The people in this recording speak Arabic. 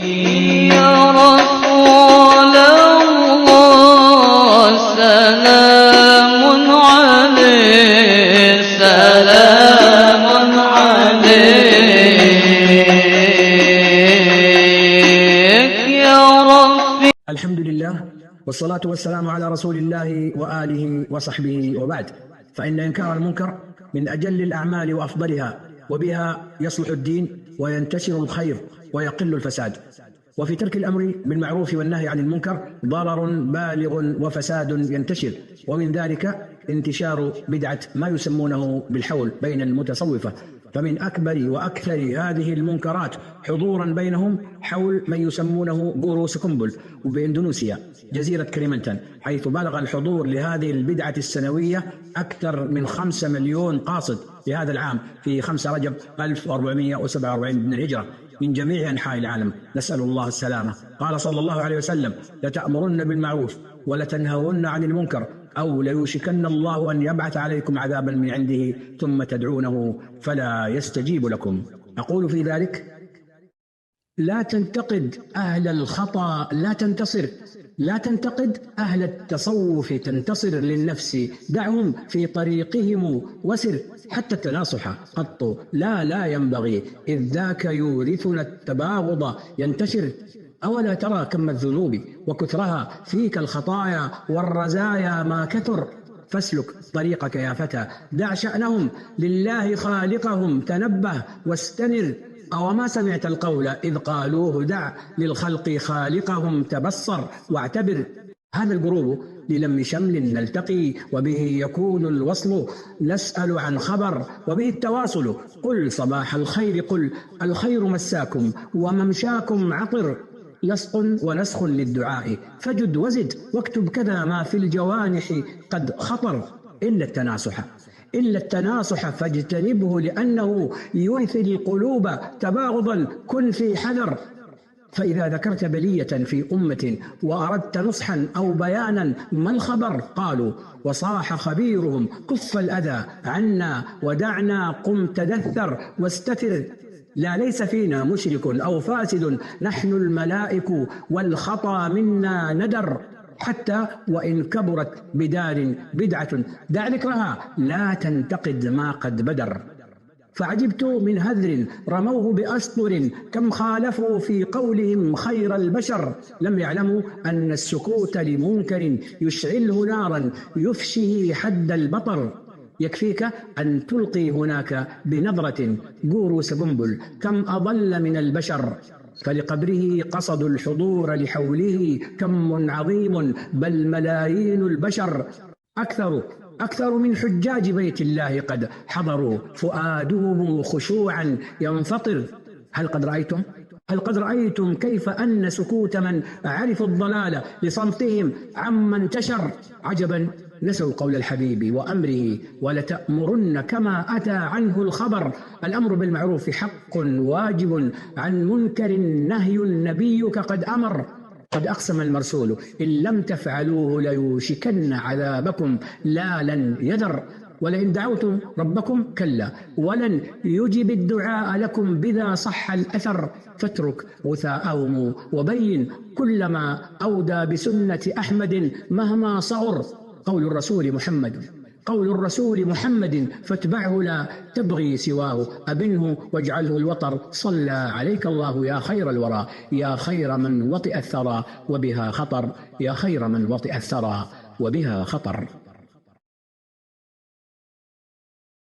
يا رسول الله سلام عليك سلام عليك يا ربي. الحمد لله والصلاة والسلام على رسول الله وآله وصحبه، وبعد، فإن إنكار المنكر من أجل الأعمال وأفضلها، وبها يصلح الدين وينتشر الخير ويقل الفساد. وفي ترك الأمر بالمعروف والنهي عن المنكر ضرر بالغ وفساد ينتشر، ومن ذلك انتشار بدعة ما يسمونه بالحول بين المتصوفة. فمن أكبر وأكثر هذه المنكرات حضورا بينهم حول من يسمونه غورو سكمبل وبإندونيسيا جزيرة كليمنتان، حيث بلغ الحضور لهذه البدعة السنوية أكثر من 5 مليون قاصد لهذا العام في 5 رجب 1447 من الهجرة من جميع أنحاء العالم، نسأل الله السلامة. قال صلى الله عليه وسلم: لتأمرن بالمعروف ولتنهون عن المنكر، أو ليوشكن الله أن يبعث عليكم عذابا من عنده ثم تدعونه فلا يستجيب لكم. أقول في ذلك: لا تنتقد أهل الخطأ لا تنتصر، لا تنتقد أهل التصوف تنتصر للنفس، دعهم في طريقهم وسر، حتى التناصح قط لا ينبغي، إذ ذاك يورثنا التباغض ينتشر. أولا ترى كم الذنوب وكثرها، فيك الخطايا والرزايا ما كثر، فاسلك طريقك يا فتى، دع شأنهم لله خالقهم، تنبه واستنر. أو ما سمعت القول إذ قالوه دع للخلق خالقهم، تبصر واعتبر. هذا الجروب للم شمل نلتقي، وبه يكون الوصل، نسأل عن خبر وبه التواصل. قل صباح الخير، قل الخير مساكم وممشاكم عطر، لصق ونسخ للدعاء، فجد وزد واكتب كذا ما في الجوانح قد خطر. إلا التناصح فاجتنبه، لأنه يورث القلوب تباغضا، كن في حذر. فإذا ذكرت بلية في أمة وأردت نصحا أو بيانا ما الخبر؟ قالوا وصاح خبيرهم: كف الأذى عنا ودعنا، قم تدثر واستتر. لا ليس فينا مشرك أو فاسد، نحن الملائك والخطا منا ندر، حتى وإن كبرت بدار بدعة، دع ذكرها لا تنتقد ما قد بدر. فعجبت من هذر رموه بأسطر، كم خالفوا في قولهم خير البشر، لم يعلموا أن السكوت لمنكر يشعله نارا يفشه حد البطر. يكفيك أن تلقي هناك بنظرة غورو سكمبل كم أضل من البشر، فلقبره قصدوا الحضور لحوله، كم عظيم بل ملايين البشر، أكثر من حجاج بيت الله قد حضروا، فؤادهم خشوعا ينفطر. هل قد رأيتم كيف أن سكوت من عرفوا الضلال لصمتهم عما انتشر؟ عجبا، نسوا قول الحبيب وأمره: ولتأمرن كما أتى عنه الخبر. الأمر بالمعروف حق واجب، عن منكر نهي نبيك قد أمر. قد أقسم المرسول: إن لم تفعلوه ليوشكن عذابكم لا لن يذر، ولئن دعوتم ربكم كلا ولن يجب الدعاء لكم بذا صح الأثر. فاترك غثاءهم وبين كل ما أودى بسنة أحمد مهما صعر. قول الرسول محمد فاتبعه لا تبغي سواه، أبنه واجعله الوطر. صلى عليك الله يا خير الورى، يا خير من وطئ الثرى وبها خطر، يا خير من وطئ الثرى وبها خطر.